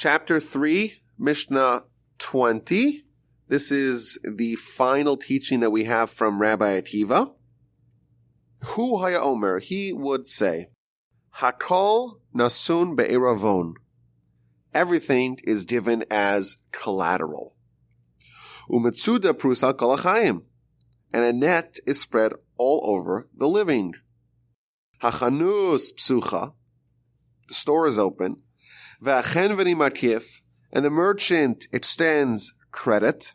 Chapter 3, Mishnah 20. This is the final teaching that we have from Rabbi Akiva. Hu haya omer, he would say, Hakol nasun be'eravon. Everything is given as collateral. Umetzuda prusa kol hachayim. And a net is spread all over the living. Hachanus psucha. The store is open. V'achen v'ni makif. And the merchant extends credit.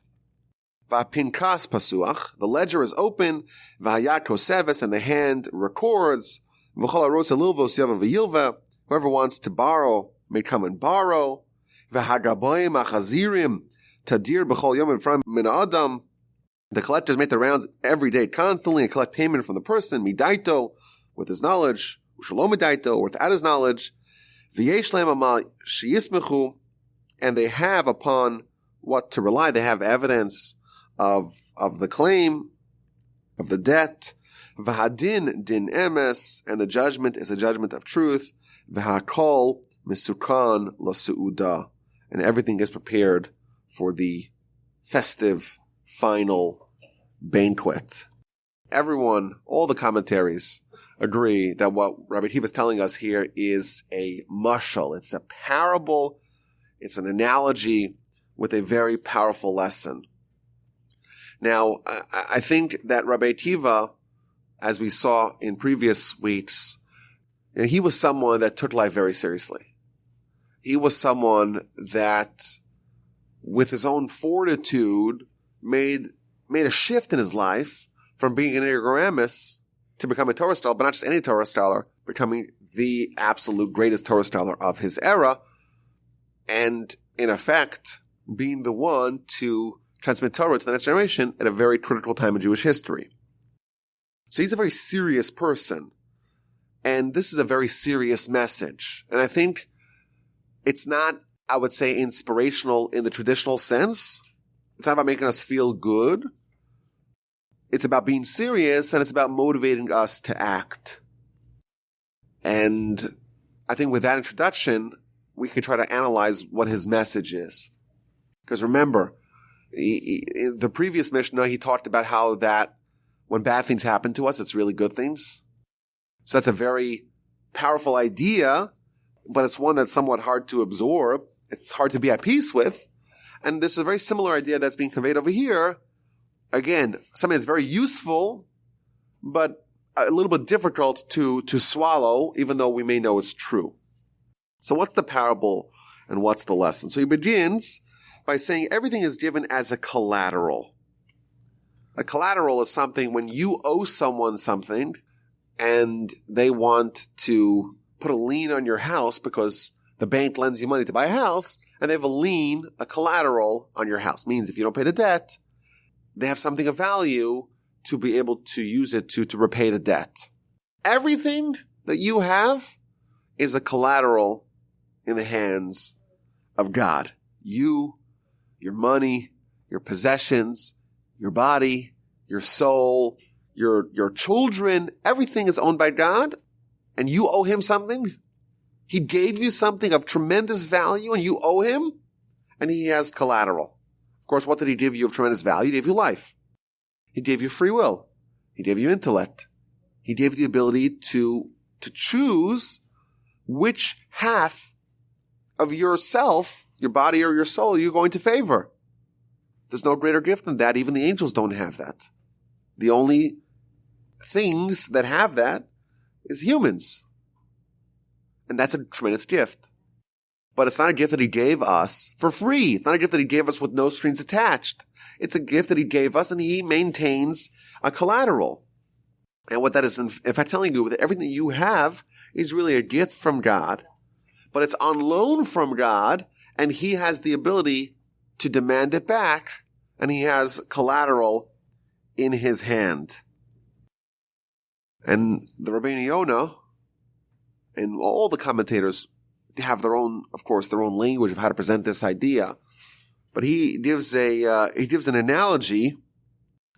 V'apinkas pasuach. The ledger is open. V'hayat koseves. And the hand records. V'chol harosa lilvos yava v'yilva. Whoever wants to borrow may come and borrow. V'hagaboyim achazirim. Tadir b'chol yom from min adam. The collectors make the rounds every day constantly and collect payment from the person, midaito, with his knowledge, ushalom midaito, or without his knowledge, v'yesh lehem amal sheyismechu, and they have upon what to rely. They have evidence of the claim, of the debt, v'hadin din emes, and the judgment is a judgment of truth, v'hakol misukan lasu'uda, and everything is prepared for the festive final banquet. Everyone, all the commentaries agree that what Rabbi Akiva is telling us here is a mashal. It's a parable. It's an analogy with a very powerful lesson. Now, I think that Rabbi Akiva, as we saw in previous weeks, he was someone that took life very seriously. He was someone that, with his own fortitude, made a shift in his life from being an ignoramus to become a Torah scholar, but not just any Torah scholar, becoming the absolute greatest Torah scholar of his era, and in effect, being the one to transmit Torah to the next generation at a very critical time in Jewish history. So he's a very serious person, and this is a very serious message. And I think it's not, I would say, inspirational in the traditional sense. It's not about making us feel good. It's about being serious, and it's about motivating us to act. And I think with that introduction, we can try to analyze what his message is. Because remember, in the previous Mishnah, he talked about how that when bad things happen to us, it's really good things. So that's a very powerful idea, but it's one that's somewhat hard to absorb. It's hard to be at peace with. And this is a very similar idea that's being conveyed over here. Again, something that's very useful, but a little bit difficult to swallow, even though we may know it's true. So what's the parable and what's the lesson? So he begins by saying everything is given as a collateral. A collateral is something when you owe someone something and they want to put a lien on your house because the bank lends you money to buy a house, and they have a lien, a collateral on your house. Means if you don't pay the debt, they have something of value to be able to use it to repay the debt. Everything that you have is a collateral in the hands of God. You, your money, your possessions, your body, your soul, your children, everything is owned by God, and you owe him something. He gave you something of tremendous value and you owe him, and he has collateral. Of course, what did he give you of tremendous value? He gave you life. He gave you free will. He gave you intellect. He gave you the ability to choose which half of yourself, your body or your soul, you're going to favor. There's no greater gift than that. Even the angels don't have that. The only things that have that is humans. And that's a tremendous gift. But it's not a gift that he gave us for free. It's not a gift that he gave us with no strings attached. It's a gift that he gave us, and he maintains a collateral. And what that is, in fact, telling you that everything you have is really a gift from God, but it's on loan from God, and he has the ability to demand it back, and he has collateral in his hand. And the Rabbeinu Yonah and all the commentators have their own, of course, their own language of how to present this idea. But he gives an analogy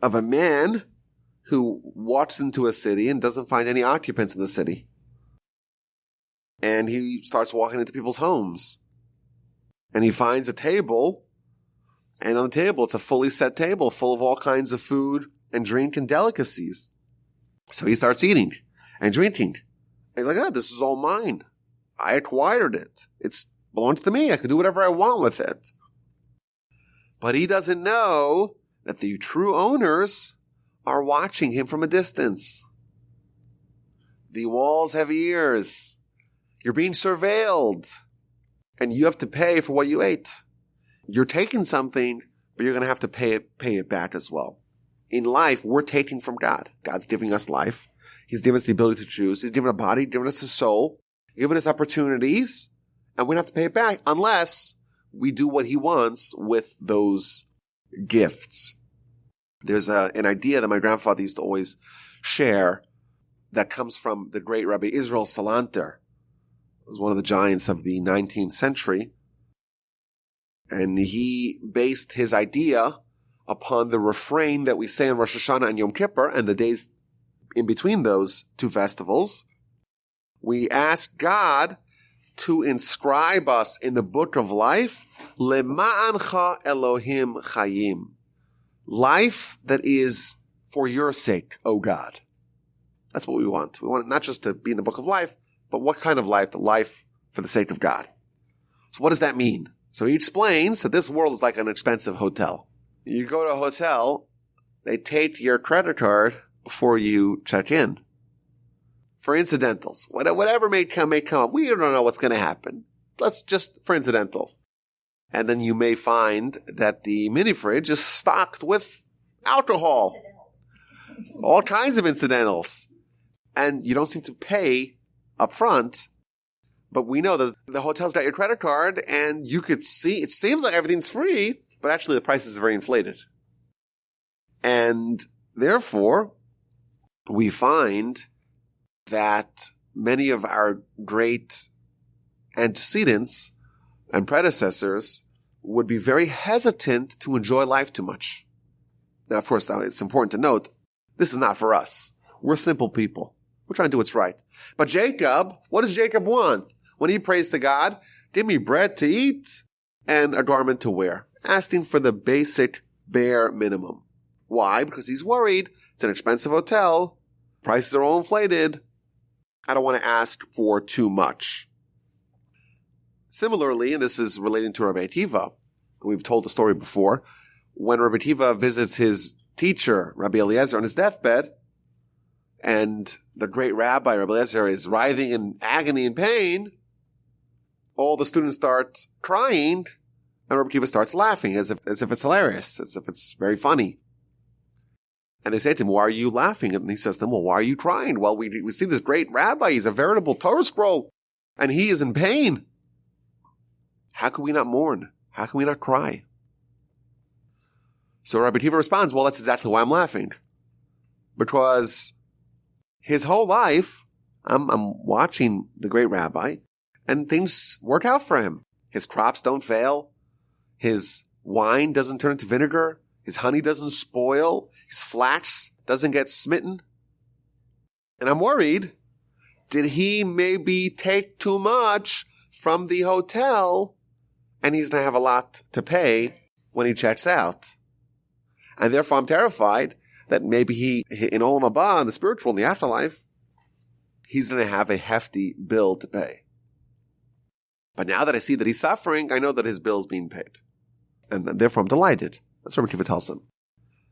of a man who walks into a city and doesn't find any occupants in the city. And he starts walking into people's homes. And he finds a table, and on the table, it's a fully set table full of all kinds of food and drink and delicacies. So he starts eating and drinking. He's like, this is all mine. I acquired it. It belongs to me. I can do whatever I want with it. But he doesn't know that the true owners are watching him from a distance. The walls have ears. You're being surveilled. And you have to pay for what you ate. You're taking something, but you're going to have to pay it back as well. In life, we're taking from God. God's giving us life. He's given us the ability to choose. He's given a body, given us a soul, given us opportunities, and we don't have to pay it back unless we do what he wants with those gifts. There's an idea that my grandfather used to always share that comes from the great Rabbi Israel Salanter. He was one of the giants of the 19th century. And he based his idea upon the refrain that we say on Rosh Hashanah and Yom Kippur and the days in between those two festivals. We ask God to inscribe us in the book of life, Lema'ancha Elohim Chayim. Life that is for your sake, O God. That's what we want. We want it not just to be in the book of life, but what kind of life? The life for the sake of God. So what does that mean? So he explains that this world is like an expensive hotel. You go to a hotel, they take your credit card before you check in. For incidentals, whatever may come up. We don't know what's going to happen. Let's just, for incidentals. And then you may find that the mini fridge is stocked with alcohol. All kinds of incidentals. And you don't seem to pay up front. But we know that the hotel's got your credit card and you could see, it seems like everything's free, but actually the prices are very inflated. And therefore, we find that many of our great antecedents and predecessors would be very hesitant to enjoy life too much. Now, of course, it's important to note, this is not for us. We're simple people. We're trying to do what's right. But Jacob, what does Jacob want? When he prays to God, give me bread to eat and a garment to wear. Asking for the basic bare minimum. Why? Because he's worried. It's an expensive hotel. Prices are all inflated. I don't want to ask for too much. Similarly, and this is relating to Rabbi Akiva, we've told the story before, when Rabbi Akiva visits his teacher, Rabbi Eliezer, on his deathbed, and the great rabbi, Rabbi Eliezer, is writhing in agony and pain, all the students start crying, and Rabbi Akiva starts laughing as if it's hilarious, as if it's very funny. And they say to him, why are you laughing? And he says to them, well, why are you crying? Well, we see this great rabbi. He's a veritable Torah scroll, and he is in pain. How can we not mourn? How can we not cry? So Rabbi Akiva responds, well, that's exactly why I'm laughing. Because his whole life, I'm watching the great rabbi, and things work out for him. His crops don't fail. His wine doesn't turn into vinegar. His honey doesn't spoil. His flax doesn't get smitten. And I'm worried, did he maybe take too much from the hotel and he's going to have a lot to pay when he checks out? And therefore I'm terrified that maybe he, in Olam Haba, in the spiritual, in the afterlife, he's going to have a hefty bill to pay. But now that I see that he's suffering, I know that his bill is being paid. And therefore I'm delighted. That's what Rabbi Akiva tells him.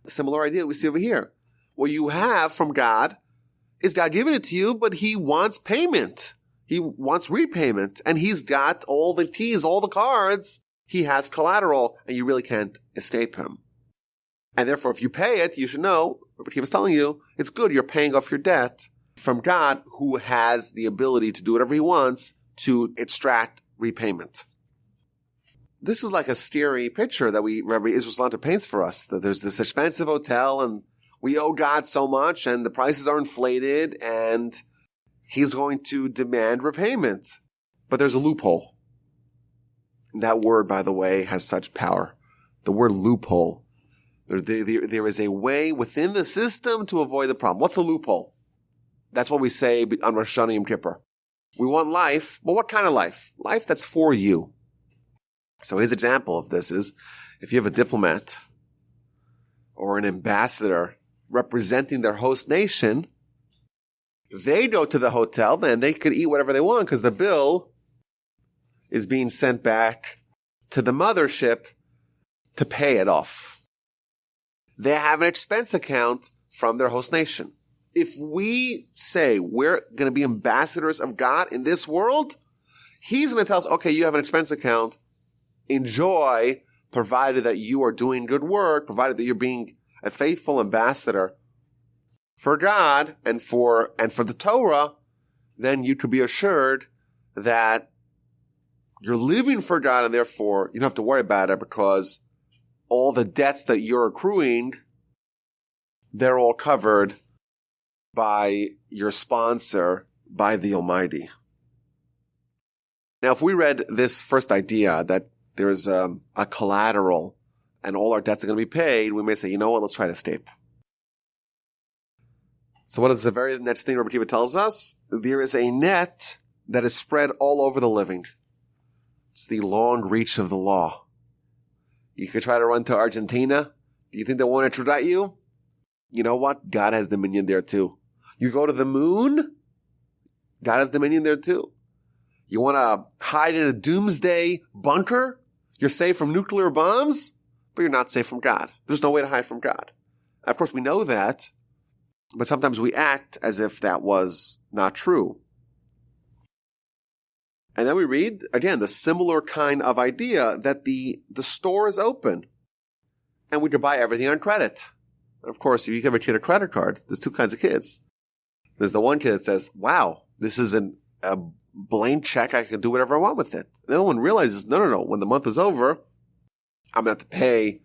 A similar idea we see over here. What you have from God is God giving it to you, but he wants payment. He wants repayment. And he's got all the keys, all the cards. He has collateral, and you really can't escape him. And therefore, if you pay it, you should know, Rabbi Akiva is telling you, it's good you're paying off your debt from God, who has the ability to do whatever he wants to extract repayment. This is like a scary picture that Rabbi Israel Salanter paints for us, that there's this expensive hotel and we owe God so much and the prices are inflated and he's going to demand repayment. But there's a loophole. That word, by the way, has such power. The word loophole. There is a way within the system to avoid the problem. What's the loophole? That's what we say on Rosh Hashanah Yom Kippur. We want life, but what kind of life? Life that's for you. So his example of this is, if you have a diplomat or an ambassador representing their host nation, they go to the hotel, then they could eat whatever they want because the bill is being sent back to the mothership to pay it off. They have an expense account from their host nation. If we say we're going to be ambassadors of God in this world, he's going to tell us, okay, you have an expense account. Enjoy, provided that you are doing good work, provided that you're being a faithful ambassador for God and for the Torah, then you could be assured that you're living for God, and therefore you don't have to worry about it because all the debts that you're accruing, they're all covered by your sponsor, by the Almighty. Now, if we read this first idea that there's a collateral and all our debts are going to be paid, we may say, you know what, let's try to escape. So what is the very next thing Rabbi Akiva tells us? There is a net that is spread all over the living. It's the long reach of the law. You could try to run to Argentina. Do you think they won't extradite you? You know what? God has dominion there too. You go to the moon, God has dominion there too. You want to hide in a doomsday bunker? You're safe from nuclear bombs, but you're not safe from God. There's no way to hide from God. Of course, we know that, but sometimes we act as if that was not true. And then we read, again, the similar kind of idea that the store is open and we could buy everything on credit. And of course, if you give a kid a credit card, there's two kinds of kids. There's the one kid that says, wow, this is a blank check. I can do whatever I want with it. The other one realizes, no. When the month is over, I'm going to have to pay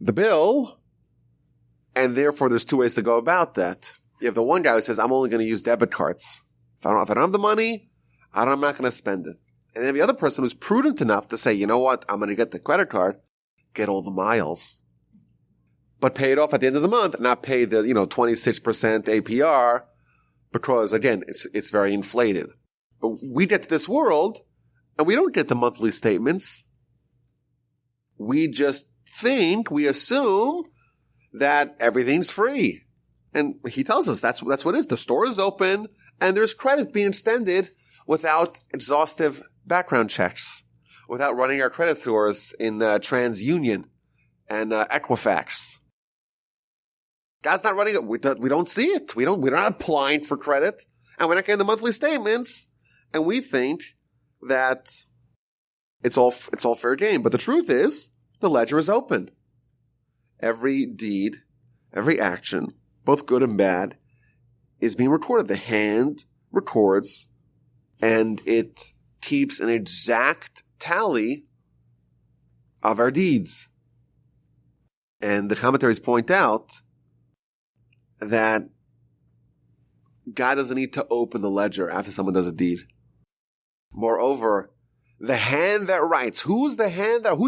the bill. And therefore, there's two ways to go about that. You have the one guy who says, I'm only going to use debit cards. If I don't have the money, I'm not going to spend it. And then the other person who's prudent enough to say, you know what, I'm going to get the credit card, get all the miles, but pay it off at the end of the month and not pay the, 26% APR because, again, it's very inflated. But we get to this world and we don't get the monthly statements. We just we assume that everything's free. And he tells us that's what it is. The store is open and there's credit being extended without exhaustive background checks, without running our credit scores in TransUnion and Equifax. God's not running it. We don't see it. We're not applying for credit, and we're not getting the monthly statements, and we think that it's all fair game. But the truth is, the ledger is open. Every deed, every action, both good and bad, is being recorded. The hand records, and it keeps an exact tally of our deeds. And the commentaries point out that God doesn't need to open the ledger after someone does a deed. Moreover, the hand that writes, whose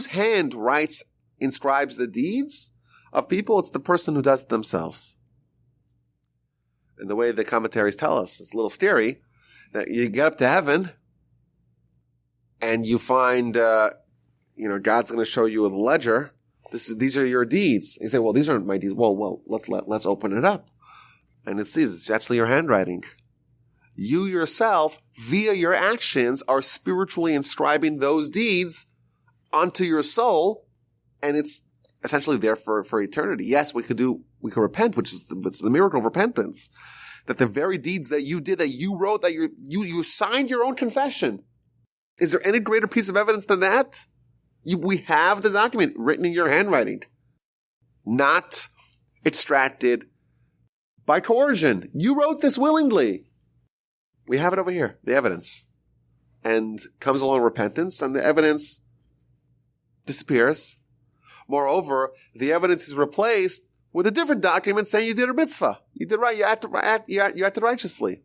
hand writes, inscribes the deeds of people? It's the person who does it themselves. And the way the commentaries tell us, it's a little scary, that you get up to heaven and you find, God's going to show you a ledger. These are your deeds. You say, well, these aren't my deeds. Well, let's open it up. And it's actually your handwriting. You yourself, via your actions, are spiritually inscribing those deeds onto your soul, and it's essentially there for eternity. Yes, we could repent, which is the miracle of repentance. That the very deeds that you did, that you wrote, that you signed your own confession. Is there any greater piece of evidence than that? We have the document written in your handwriting, not extracted by coercion. You wrote this willingly. We have it over here, the evidence. And comes along repentance, and the evidence disappears. Moreover, the evidence is replaced with a different document saying you did a mitzvah. You did right. You acted righteously.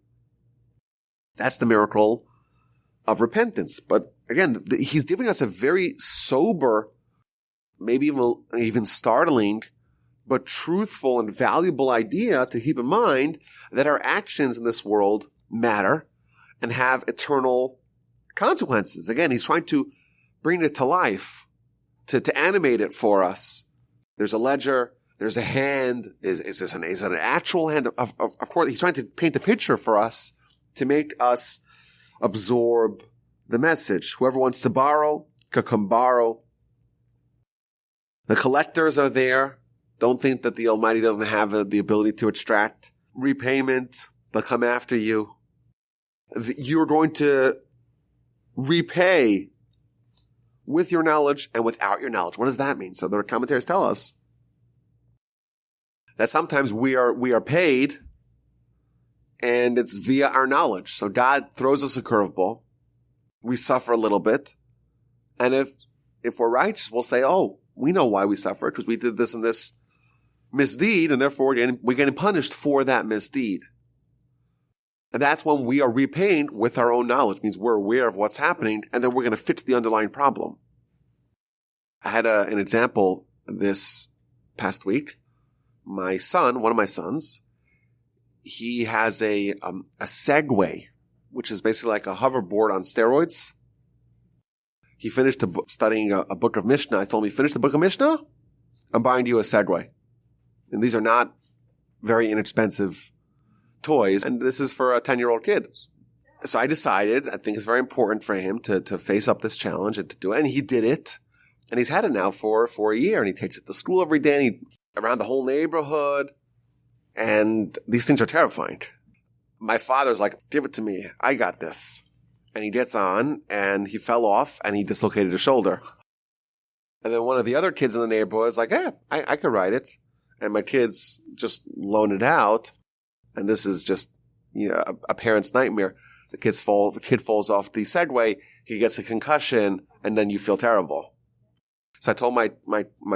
That's the miracle of repentance. But again, he's giving us a very sober, maybe even startling, but truthful and valuable idea to keep in mind that our actions in this world matter and have eternal consequences. Again, he's trying to bring it to life, to animate it for us. There's a ledger. There's a hand. Is it an actual hand? Of course, he's trying to paint a picture for us to make us absorb the message. Whoever wants to borrow can come borrow. The collectors are there. Don't think that the Almighty doesn't have the ability to extract. Repayment. They'll come after you. You're going to repay with your knowledge and without your knowledge. What does that mean? So the commentaries tell us that sometimes we are paid and it's via our knowledge. So God throws us a curveball. We suffer a little bit. And if we're righteous, we'll say, oh, we know why we suffer because we did this and this misdeed, and therefore we're getting punished for that misdeed. And that's when we are repaying with our own knowledge. It means we're aware of what's happening, and then we're going to fix the underlying problem. I had an example this past week. My son, one of my sons, he has a Segway, which is basically like a hoverboard on steroids. He finished studying a book of Mishnah. I told him, finish the book of Mishnah, I'm buying you a Segway. And these are not very inexpensive toys. And this is for a 10-year-old kid. So I decided, I think it's very important for him to face up this challenge and to do it. And he did it. And he's had it now for a year. And he takes it to school every day. And he around the whole neighborhood. And these things are terrifying. My father's like, give it to me. I got this. And he gets on and he fell off and he dislocated his shoulder. And then one of the other kids in the neighborhood is like, hey, I could ride it. And my kids just loan it out. And this is just a parent's nightmare. The kid falls off the Segway. He gets a concussion and then you feel terrible. So I told my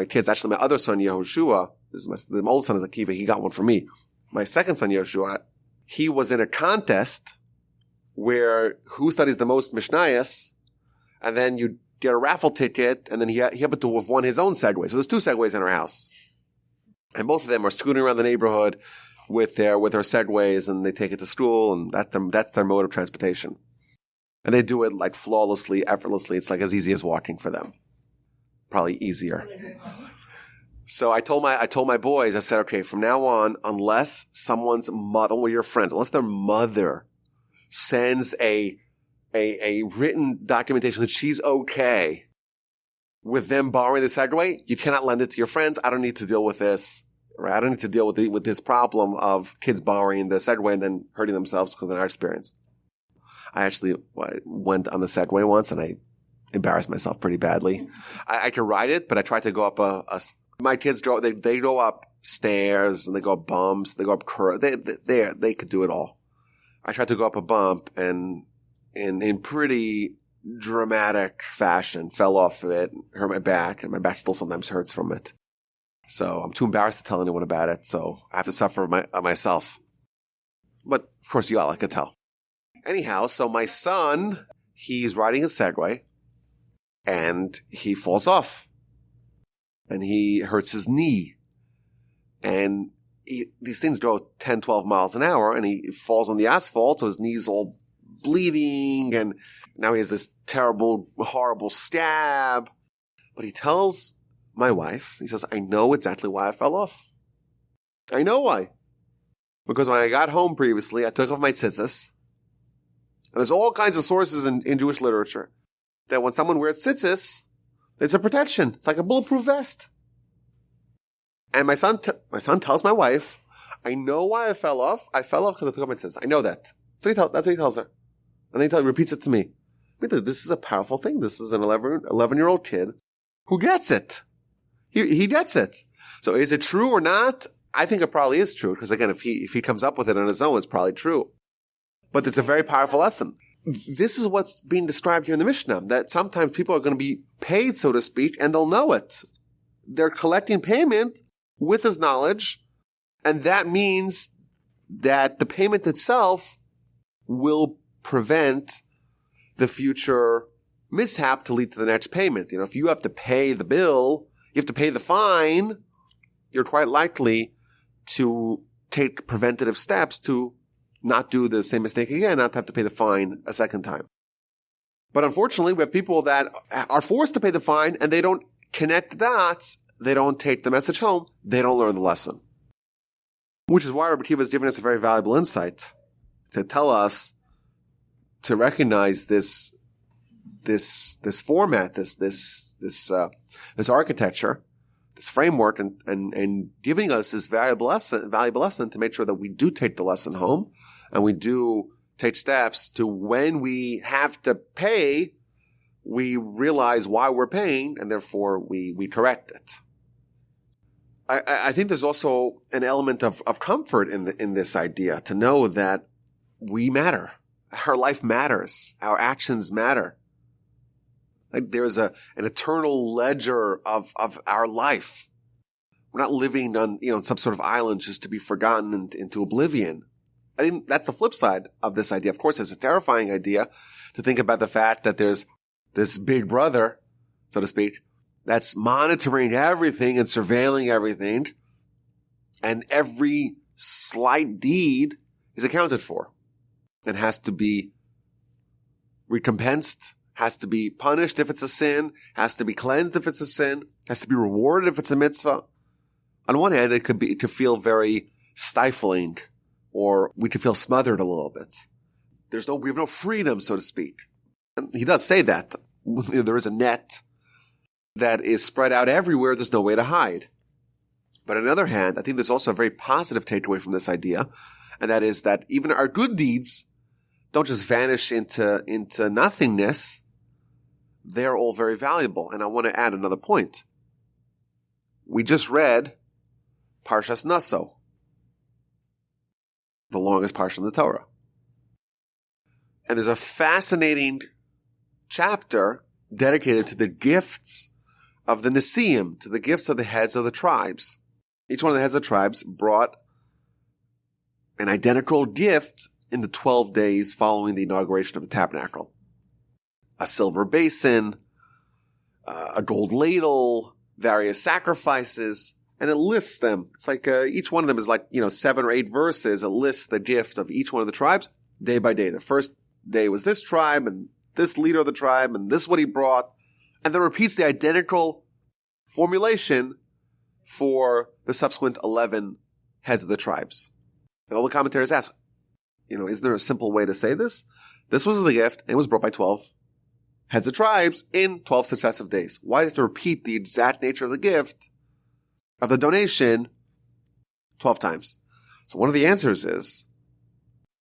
kids, actually my other son, Yehoshua, this is the old son is Akiva. He got one for me. My second son, Yehoshua, he was in a contest where who studies the most Mishnayos, and then you get a raffle ticket, and then he happened to have won his own Segway. So there's 2 Segways in our house. And both of them are scooting around the neighborhood with their Segways, and they take it to school, and that's their mode of transportation. And they do it like flawlessly, effortlessly. It's like as easy as walking for them. Probably easier. So I told my boys, I said, okay, from now on, unless someone's mother, or your friends, unless their mother sends a written documentation that she's okay with them borrowing the Segway, you cannot lend it to your friends. I don't need to deal with this. Right? I don't need to deal with this problem of kids borrowing the Segway and then hurting themselves because they're not experienced. I actually went on the Segway once and I embarrassed myself pretty badly. I could ride it, but I tried to go up my kids they go up stairs and they go up bumps, they go up curves. They could do it all. I tried to go up a bump and in pretty dramatic fashion fell off of it, hurt my back, and my back still sometimes hurts from it. So I'm too embarrassed to tell anyone about it, so I have to suffer myself. But of course you all, I could tell. Anyhow, so my son, he's riding a Segway and he falls off and he hurts his knee. And these things go 10, 12 miles an hour, and he falls on the asphalt, so his knee's all bleeding, and now he has this terrible, horrible scab. But he tells my wife, he says, I know exactly why I fell off. I know why. Because when I got home previously, I took off my tzitzis. And there's all kinds of sources in Jewish literature that when someone wears tzitzis, it's a protection. It's like a bulletproof vest. And my son tells my wife, I know why I fell off. I fell off because I took off my tzitzis. I know that. That's what he tells her. And then he repeats it to me. This is a powerful thing. This is an 11-year-old kid who gets it. He gets it. So is it true or not? I think it probably is true. Because again, if he comes up with it on his own, it's probably true. But it's a very powerful lesson. This is what's being described here in the Mishnah, that sometimes people are going to be paid, so to speak, and they'll know it. They're collecting payment with his knowledge, and that means that the payment itself will prevent the future mishap to lead to the next payment. If you have to pay the bill, you have to pay the fine, you're quite likely to take preventative steps to not do the same mistake again, not have to pay the fine a second time. But unfortunately, we have people that are forced to pay the fine and they don't connect the dots. They don't take the message home. They don't learn the lesson. Which is why Rabbi Akiva is giving us a very valuable insight to tell us to recognize this format, this architecture, this framework, and giving us this valuable lesson to make sure that we do take the lesson home and we do take steps to, when we have to pay, we realize why we're paying and therefore we correct it. I think there's also an element of comfort in this idea to know that we matter. Our life matters. Our actions matter. Like there's an eternal ledger of our life. We're not living on, some sort of island just to be forgotten into oblivion. I think that's the flip side of this idea. Of course, it's a terrifying idea to think about the fact that there's this big brother, so to speak, that's monitoring everything and surveilling everything, and every slight deed is accounted for and has to be recompensed, has to be punished if it's a sin, has to be cleansed if it's a sin, has to be rewarded if it's a mitzvah. On one hand, it could feel very stifling, or we could feel smothered a little bit. We have no freedom, so to speak. And he does say that. There is a net that is spread out everywhere. There's no way to hide. But on the other hand, I think there's also a very positive takeaway from this idea, and that is that even our good deeds don't just vanish into nothingness. They're all very valuable. And I want to add another point. We just read Parshas Naso, the longest parsha in the Torah. And there's a fascinating chapter dedicated to the gifts of the Nesiim, to the gifts of the heads of the tribes. Each one of the heads of the tribes brought an identical gift in the 12 days following the inauguration of the tabernacle. A silver basin, a gold ladle, various sacrifices, and it lists them. It's like each one of them is like, 7 or 8 verses. It lists the gift of each one of the tribes day by day. The first day was this tribe and this leader of the tribe, and this is what he brought. And then repeats the identical formulation for the subsequent 11 heads of the tribes. And all the commentators ask, is there a simple way to say this? This was the gift, and it was brought by 12 heads of tribes in 12 successive days. Why do you have to repeat the exact nature of the gift, of the donation, 12 times? So one of the answers is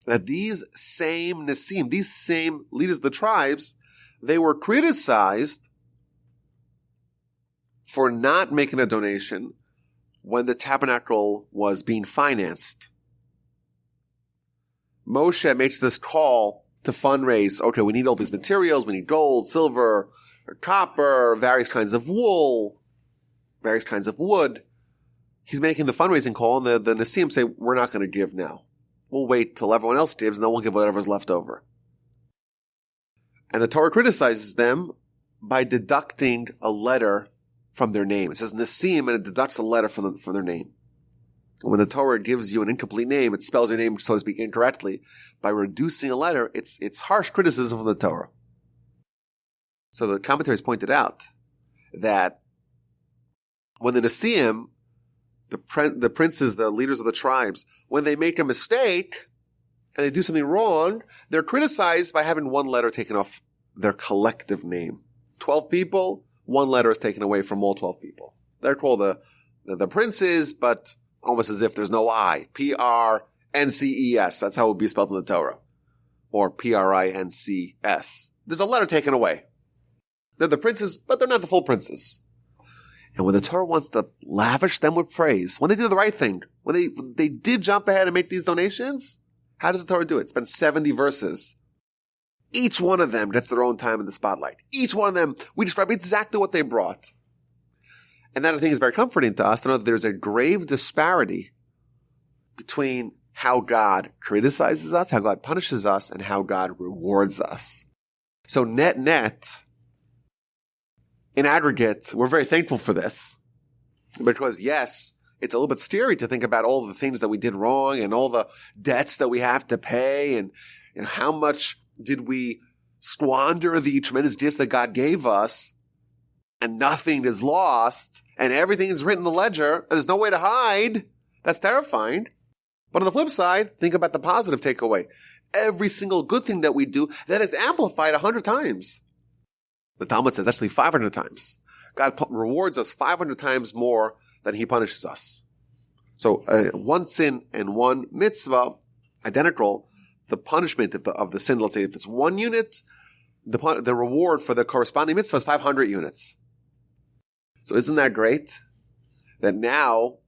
that these same Nesim, these same leaders of the tribes, they were criticized for not making a donation when the tabernacle was being financed. Moshe makes this call to fundraise. Okay, we need all these materials. We need gold, silver, copper, various kinds of wool, various kinds of wood. He's making the fundraising call, and the Nesim say, we're not going to give now. We'll wait till everyone else gives, and then we'll give whatever's left over. And the Torah criticizes them by deducting a letter from their name. It says Nesim, and it deducts a letter from their name. When the Torah gives you an incomplete name, it spells your name, so to speak, incorrectly. By reducing a letter, it's harsh criticism of the Torah. So the commentaries pointed out that when the Nesim, the princes, the leaders of the tribes, when they make a mistake and they do something wrong, they're criticized by having one letter taken off their collective name. 12 people, one letter is taken away from all 12 people. They're called the princes, but almost as if there's no I. P-R-N-C-E-S. That's how it would be spelled in the Torah. Or P-R-I-N-C-S. There's a letter taken away. They're the princes, but they're not the full princes. And when the Torah wants to lavish them with praise, when they do the right thing, when they did jump ahead and make these donations, how does the Torah do it? Spend 70 verses. Each one of them gets their own time in the spotlight. Each one of them, we describe exactly what they brought. And that, I think, is very comforting to us to know that there's a grave disparity between how God criticizes us, how God punishes us, and how God rewards us. So net, in aggregate, we're very thankful for this. Because yes, it's a little bit scary to think about all the things that we did wrong and all the debts that we have to pay and how much did we squander the tremendous gifts that God gave us and nothing is lost and everything is written in the ledger and there's no way to hide, that's terrifying. But on the flip side, think about the positive takeaway. Every single good thing that we do, that is amplified 100 times. The Talmud says actually 500 times. God rewards us 500 times more than he punishes us. So one sin and one mitzvah, identical. The punishment of the sin, let's say if it's 1 unit, the reward for the corresponding mitzvah is 500 units. So isn't that great? That now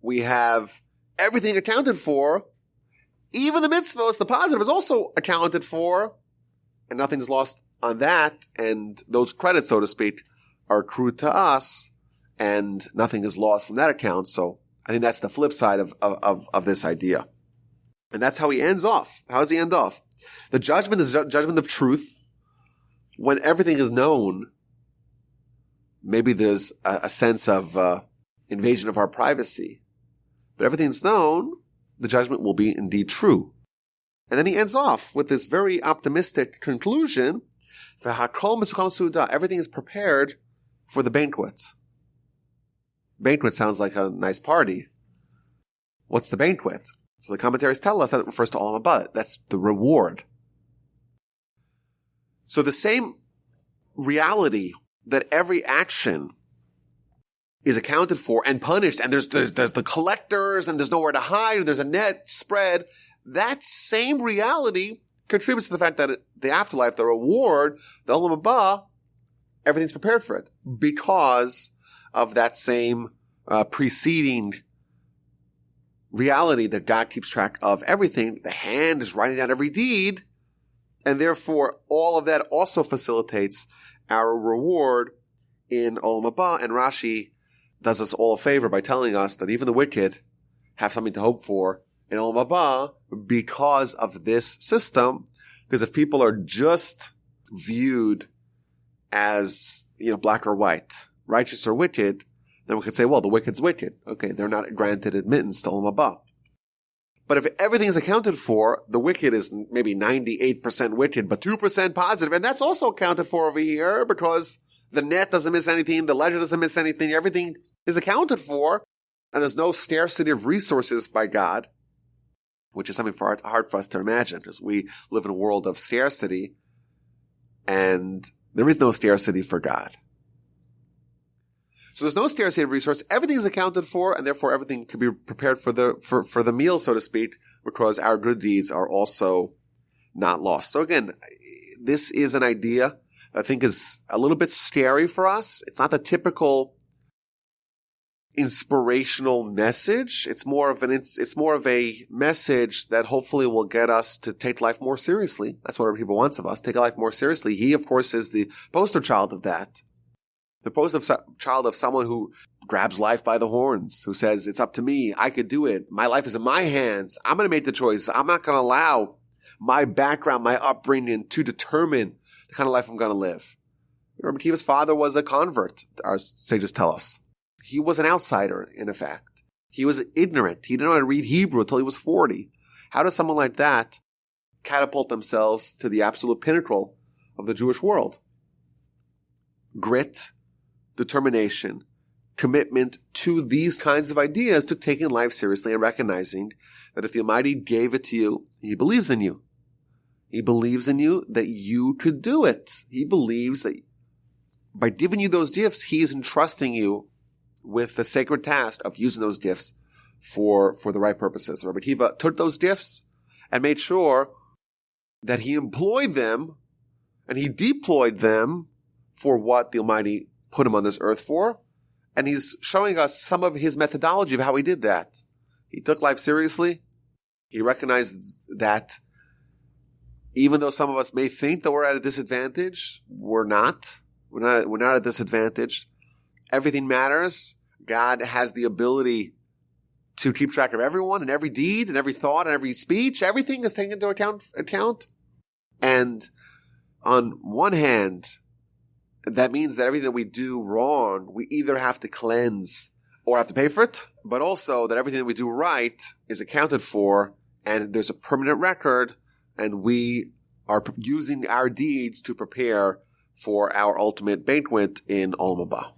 we have everything accounted for. Even the mitzvahs, the positive, is also accounted for. And nothing's lost on that. And those credits, so to speak, are accrued to us. And nothing is lost from that account. So I think that's the flip side of this idea. And that's how he ends off. How does he end off? The judgment is judgment of truth. When everything is known, maybe there's a sense of invasion of our privacy. But everything's known, the judgment will be indeed true. And then he ends off with this very optimistic conclusion. Everything is prepared for the banquet. Banquet sounds like a nice party. What's the banquet? So the commentaries tell us that it refers to Olam Haba. That's the reward. So the same reality that every action is accounted for and punished, and there's the collectors, and there's nowhere to hide, and there's a net spread. That same reality contributes to the fact that the afterlife, the reward, the Olam Haba, everything's prepared for it because of that same preceding reality that God keeps track of everything. The hand is writing down every deed, and therefore all of that also facilitates our reward in Olam Haba. And Rashi does us all a favor by telling us that even the wicked have something to hope for in Olam Haba because of this system. Because if people are just viewed as, black or white, righteous or wicked, then we could say, well, the wicked's wicked. Okay, they're not granted admittance to Olam Haba. But if everything is accounted for, the wicked is maybe 98% wicked, but 2% positive. And that's also accounted for over here because the net doesn't miss anything, the ledger doesn't miss anything, everything is accounted for, and there's no scarcity of resources by God, which is something hard for us to imagine because we live in a world of scarcity, and there is no scarcity for God. So there's no scarcity of resource. Everything is accounted for, and therefore everything can be prepared for the meal, so to speak, because our good deeds are also not lost. So again, this is an idea I think is a little bit scary for us. It's not the typical inspirational message. It's more of a message that hopefully will get us to take life more seriously. That's what people wants of us. Take life more seriously. He, of course, is the poster child of that. The poster child of someone who grabs life by the horns, who says, it's up to me. I could do it. My life is in my hands. I'm going to make the choice. I'm not going to allow my background, my upbringing to determine the kind of life I'm going to live. Rabbi Akiva's father was a convert, our sages tell us. He was an outsider, in effect. He was ignorant. He didn't know how to read Hebrew until he was 40. How does someone like that catapult themselves to the absolute pinnacle of the Jewish world? Grit, determination, commitment to these kinds of ideas, to taking life seriously and recognizing that if the Almighty gave it to you, He believes in you. He believes in you that you could do it. He believes that by giving you those gifts, He is entrusting you with the sacred task of using those gifts for the right purposes. Rabbi Akiva took those gifts and made sure that he employed them and he deployed them for what the Almighty put him on this earth for. And he's showing us some of his methodology of how he did that. He took life seriously. He recognized that even though some of us may think that we're at a disadvantage, we're not. We're not at a disadvantage. Everything matters. God has the ability to keep track of everyone and every deed and every thought and every speech. Everything is taken into account. And on one hand, that means that everything that we do wrong, we either have to cleanse or have to pay for it, but also that everything that we do right is accounted for and there's a permanent record and we are using our deeds to prepare for our ultimate banquet in Olam Haba.